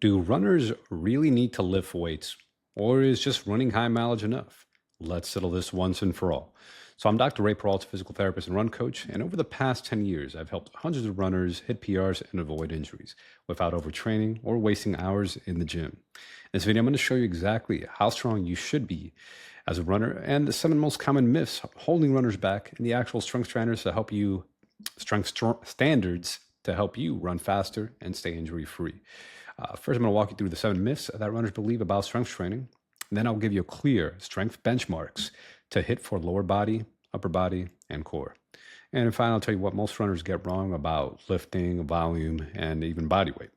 Do runners really need to lift weights, or is just running high mileage enough? Let's settle this once and for all. So, I'm Dr. Ray Peralta, physical therapist and run coach, and over the past 10 years, I've helped hundreds of runners hit PRs and avoid injuries without overtraining or wasting hours in the gym. In this video, I'm going to show you exactly how strong you should be as a runner and the seven most common myths holding runners back and the actual strength trainers to help you, standards to help you run faster and stay injury free. First, I'm going to walk you through the seven myths that runners believe about strength training. And then I'll give you clear strength benchmarks to hit for lower body, upper body, and core. And finally, I'll tell you what most runners get wrong about lifting, volume, and even body weight.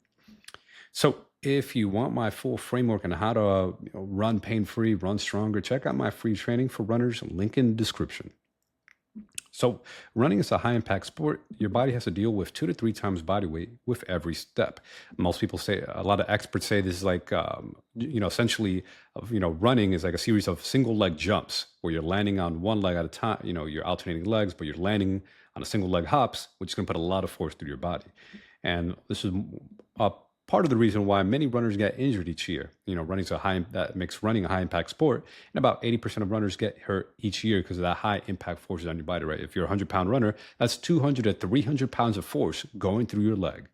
So, if you want my full framework on how to run pain-free, run stronger, check out my free training for runners, link in the description. So, running is a high impact sport. Your body has to deal with 2 to 3 times body weight with every step. Most people say, a lot of experts say this is like, essentially, running is like a series of single leg jumps where you're landing on one leg at a time. You're alternating legs, but you're landing on a single leg hops, which is going to put a lot of force through your body. And this is a part of the reason why many runners get injured each year. That makes running a high impact sport. And about 80% of runners get hurt each year because of that high impact forces on your body, right? If you're a 100-pound runner, that's 200 to 300 pounds of force going through your leg.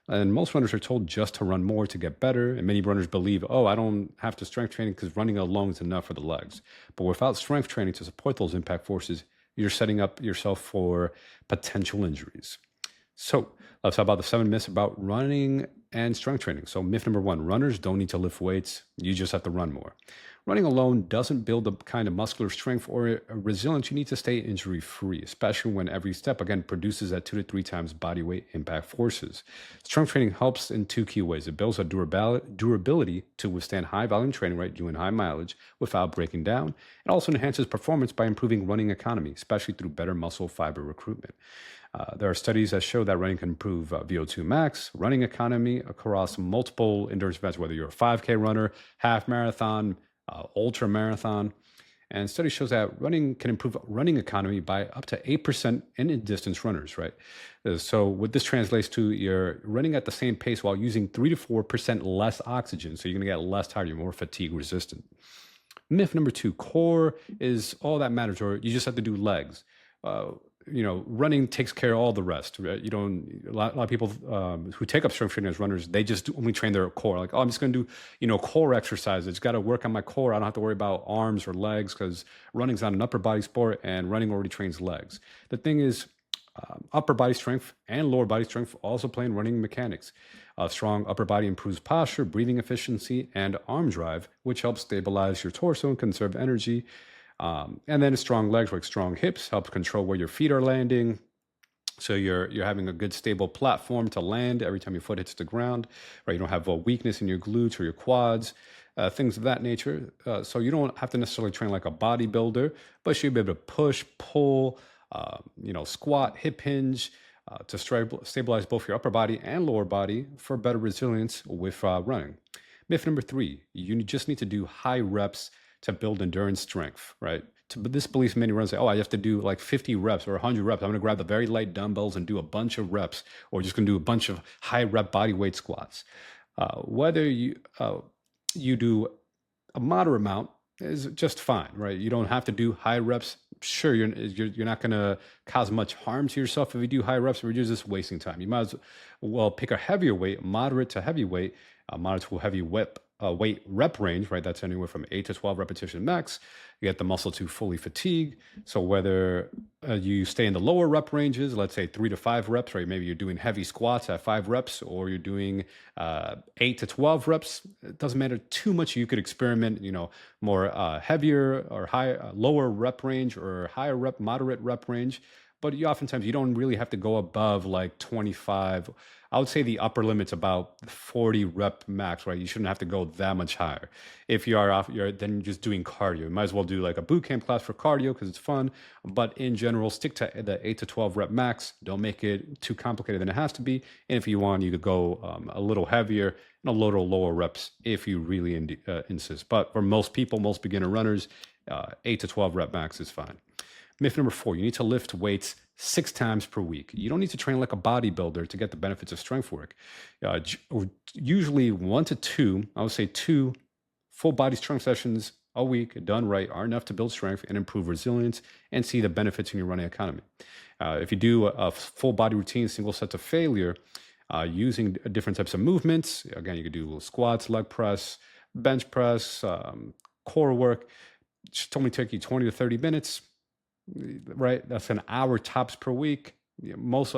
And most runners are told just to run more to get better. And many runners believe, oh, I don't have to strength training because running alone is enough for the legs. But without strength training to support those impact forces, you're setting up yourself for potential injuries. So let's talk about the seven myths about running and strength training. So myth number one, runners don't need to lift weights. You just have to run more. Running alone doesn't build the kind of muscular strength or resilience you need to stay injury free, especially when every step, again, produces that 2 to 3 times body weight impact forces. Strength training helps in two key ways. It builds a durability to withstand high volume training, right, doing high mileage without breaking down. It also enhances performance by improving running economy, especially through better muscle fiber recruitment. There are studies that show that running can improve VO2 max, running economy across multiple endurance events, whether you're a 5K runner, half marathon, ultra marathon. And study shows that running can improve running economy by up to 8% in distance runners, right? So what this translates to, you're running at the same pace while using 3 to 4% less oxygen. So you're going to get less tired, you're more fatigue resistant. Myth number two, core is all that matters, or you just have to do legs. Running takes care of all the rest, right? You don't, a lot of people who take up strength training as runners, they just only train their core. Like, oh, I'm just going to do, core exercises. It's got to work on my core. I don't have to worry about arms or legs because running's not an upper body sport and running already trains legs. The thing is, upper body strength and lower body strength also play in running mechanics. A strong upper body improves posture, breathing efficiency, and arm drive, which helps stabilize your torso and conserve energy. And then strong legs, like strong hips, helps control where your feet are landing. So you're having a good stable platform to land every time your foot hits the ground, right? You don't have a weakness in your glutes or your quads, things of that nature. So you don't have to necessarily train like a bodybuilder, but you'll be able to push, pull, squat, hip hinge, to stabilize both your upper body and lower body for better resilience with running. Myth number three, you just need to do high reps to build endurance strength, right? This belief many runners say, oh, I have to do like 50 reps or 100 reps. I'm going to grab the very light dumbbells and do a bunch of reps, or just going to do a bunch of high rep body weight squats. Whether you do a moderate amount is just fine, right? You don't have to do high reps. Sure, you're not going to cause much harm to yourself if you do high reps, or you're just wasting time. You might as well pick a heavier weight, moderate to heavy weight, moderate to heavy weight rep range, right? That's anywhere from 8 to 12 repetition max. You get the muscle to fully fatigue. So whether you stay in the lower rep ranges, let's say 3 to 5 reps, right? Maybe you're doing heavy squats at 5 reps, or you're doing 8 to 12 reps. It doesn't matter too much. You could experiment, more heavier or lower rep range, or higher rep, moderate rep range. But oftentimes you don't really have to go above like 25. I would say the upper limit's about 40 rep max, right? You shouldn't have to go that much higher. If you are then you're just doing cardio. You might as well do like a boot camp class for cardio because it's fun. But in general, stick to the 8 to 12 rep max. Don't make it too complicated than it has to be. And if you want, you could go a little heavier and a little lower reps if you really insist. But for most people, most beginner runners, 8 to 12 rep max is fine. Myth number 4, you need to lift weights 6 times per week. You don't need to train like a bodybuilder to get the benefits of strength work. Usually 1 to 2, I would say 2 full body strength sessions a week done right are enough to build strength and improve resilience and see the benefits in your running economy. If you do a full body routine, single set to failure, using different types of movements, again, you could do squats, leg press, bench press, core work. It should only take you 20 to 30 minutes, right? That's an hour tops per week. Most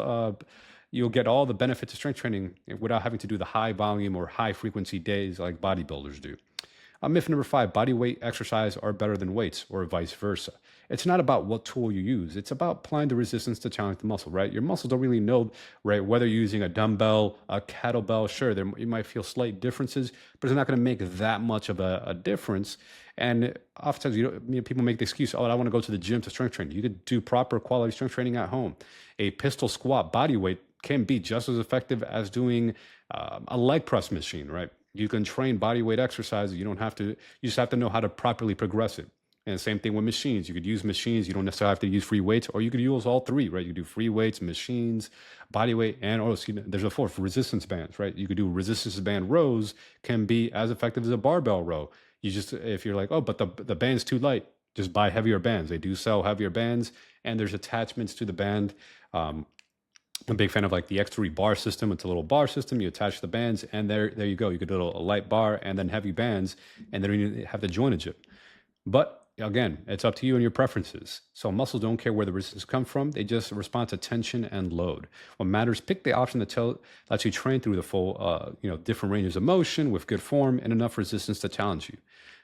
you'll get all the benefits of strength training without having to do the high volume or high frequency days like bodybuilders do. Myth number 5, body weight exercise are better than weights or vice versa. It's not about what tool you use. It's about applying the resistance to challenge the muscle, right? Your muscles don't really know, right, whether you're using a dumbbell, a kettlebell. Sure, you might feel slight differences, but it's not going to make that much of a difference. And oftentimes, people make the excuse, oh, I want to go to the gym to strength train. You could do proper quality strength training at home. A pistol squat body weight can be just as effective as doing a leg press machine, right? You can train body weight exercises. You just have to know how to properly progress it. And same thing with machines. You could use machines. You don't necessarily have to use free weights, or you could use all three, right? You could do free weights, machines, body weight, and there's a fourth, resistance bands, right? You could do resistance band rows, can be as effective as a barbell row. If you're like, oh, but the band's too light, just buy heavier bands. They do sell heavier bands, and there's attachments to the band. I'm a big fan of like the X3 bar system. It's a little bar system. You attach the bands, and there you go. You could do a light bar and then heavy bands, and then you have the jointage it. But again, it's up to you and your preferences. So muscles don't care where the resistance come from. They just respond to tension and load. What matters, pick the option that lets you train through the full, different ranges of motion with good form and enough resistance to challenge you.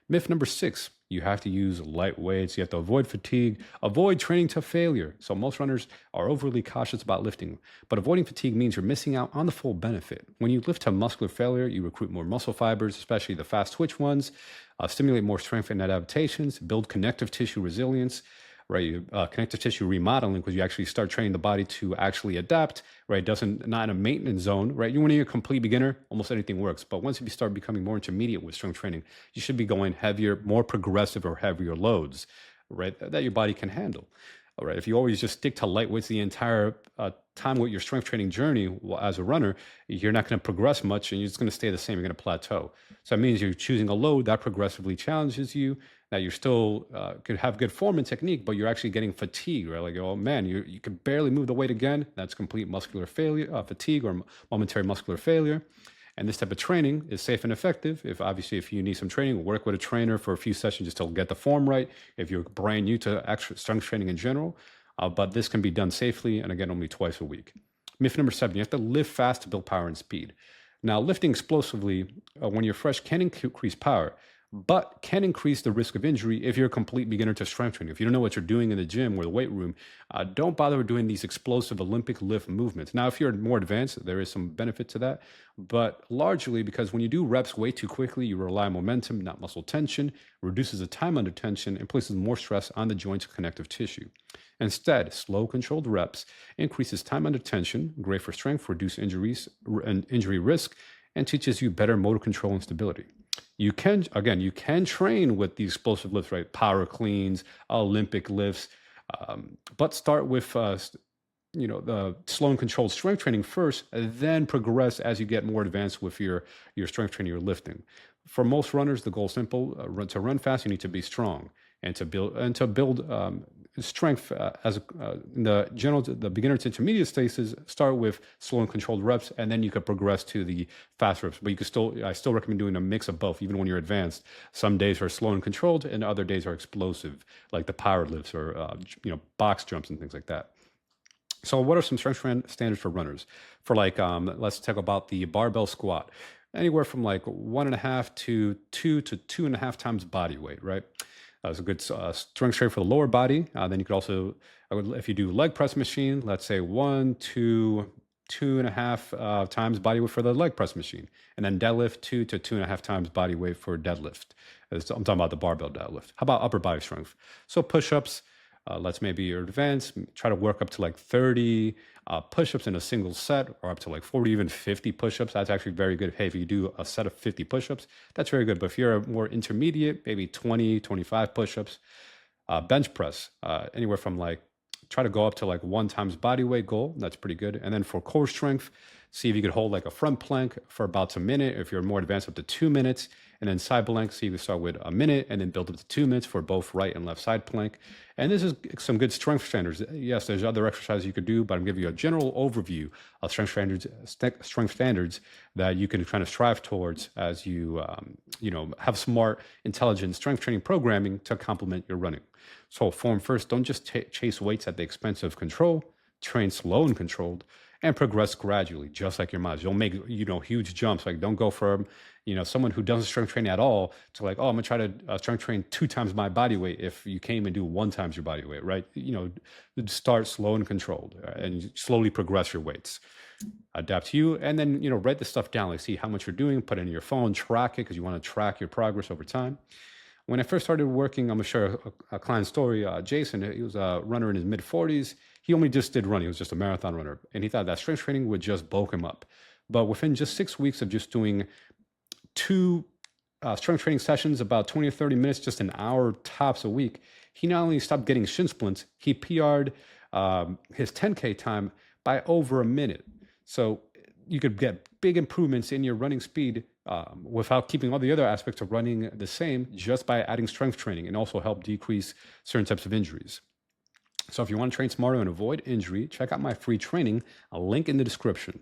Myth number 6, you have to use light weights. You have to avoid fatigue, avoid training to failure. So most runners are overly cautious about lifting, but avoiding fatigue means you're missing out on the full benefit. When you lift to muscular failure, you recruit more muscle fibers, especially the fast twitch ones, stimulate more strength and adaptations, build connective tissue resilience, right? Connective tissue remodeling, because you actually start training the body to actually adapt, right? Not in a maintenance zone, right? When you're a complete beginner, almost anything works. But once you start becoming more intermediate with strength training, you should be going heavier, more progressive or heavier loads, right? That your body can handle. All right. If you always just stick to light weights the entire time with your strength training journey as a runner, you're not going to progress much and you're just going to stay the same. You're going to plateau. So that means you're choosing a load that progressively challenges you, that you still could have good form and technique, but you're actually getting fatigue, right? Like, oh man, you can barely move the weight again. That's complete muscular failure, fatigue or momentary muscular failure. And this type of training is safe and effective. If you need some training, work with a trainer for a few sessions just to get the form right. If you're brand new to actual strength training in general, but this can be done safely, and again, only twice a week. Myth number 7, you have to lift fast to build power and speed. Now, lifting explosively when you're fresh can increase power, but can increase the risk of injury if you're a complete beginner to strength training. If you don't know what you're doing in the gym or the weight room, don't bother doing these explosive Olympic lift movements. Now, if you're more advanced, there is some benefit to that, but largely because when you do reps way too quickly, you rely on momentum, not muscle tension, reduces the time under tension, and places more stress on the joints and connective tissue. Instead, slow, controlled reps increases time under tension, great for strength, reduce injuries and injury risk, and teaches you better motor control and stability. You can train with the explosive lifts, right? Power cleans, Olympic lifts, but start with the slow and controlled strength training first, and then progress as you get more advanced with your strength training or lifting. For most runners, the goal is simple: to run fast, you need to be strong, and to build strength in the beginner to intermediate stages. Start with slow and controlled reps, and then you could progress to the fast reps. But I still recommend doing a mix of both, even when you're advanced. Some days are slow and controlled, and other days are explosive, like the power lifts or box jumps and things like that. So, what are some strength standards for runners? For let's talk about the barbell squat. Anywhere from like 1.5 to 2 to 2.5 times body weight, right? That's a good strength trade for the lower body. Then you could also, if you do leg press machine, let's say 1 to 2.5 times body weight for the leg press machine. And then deadlift 2 to 2.5 times body weight for deadlift. I'm talking about the barbell deadlift. How about upper body strength? So push-ups, let's maybe you're advanced, try to work up to like 30 push-ups in a single set, or up to like 40, even 50 push-ups. That's actually very good. Hey, if you do a set of 50 push-ups, that's very good. But if you're a more intermediate, maybe 20, 25 push-ups. Bench press, anywhere from like, try to go up to like 1 times body weight goal. That's pretty good. And then for core strength, see if you could hold like a front plank for about a minute. If you're more advanced, up to 2 minutes. And then side plank, see if you start with a minute and then build up to 2 minutes for both right and left side plank. And this is some good strength standards. Yes, there's other exercises you could do, but I'm giving you a general overview of strength standards that you can kind of strive towards as you, have smart, intelligent strength training programming to complement your running. So form first, don't just chase weights at the expense of control. Train slow and controlled, and progress gradually, just like your miles. You'll make, huge jumps. Like, don't go from, someone who doesn't strength train at all to like, oh, I'm gonna try to strength train 2 times my body weight if you came and do 1 times your body weight, right? Start slow and controlled, and slowly progress your weights. Adapt to you, and then, write the stuff down, like see how much you're doing, put it in your phone, track it, because you want to track your progress over time. When I first started working, I'm gonna share a client story. Jason, he was a runner in his mid 40s. He only just did running. He was just a marathon runner. And he thought that strength training would just bulk him up. But within just 6 weeks of just doing 2 strength training sessions, about 20 or 30 minutes, just an hour tops a week, he not only stopped getting shin splints, he PR'd his 10K time by over a minute. So you could get big improvements in your running speed without keeping all the other aspects of running the same, just by adding strength training, and also help decrease certain types of injuries. So if you want to train smarter and avoid injury, check out my free training, a link in the description.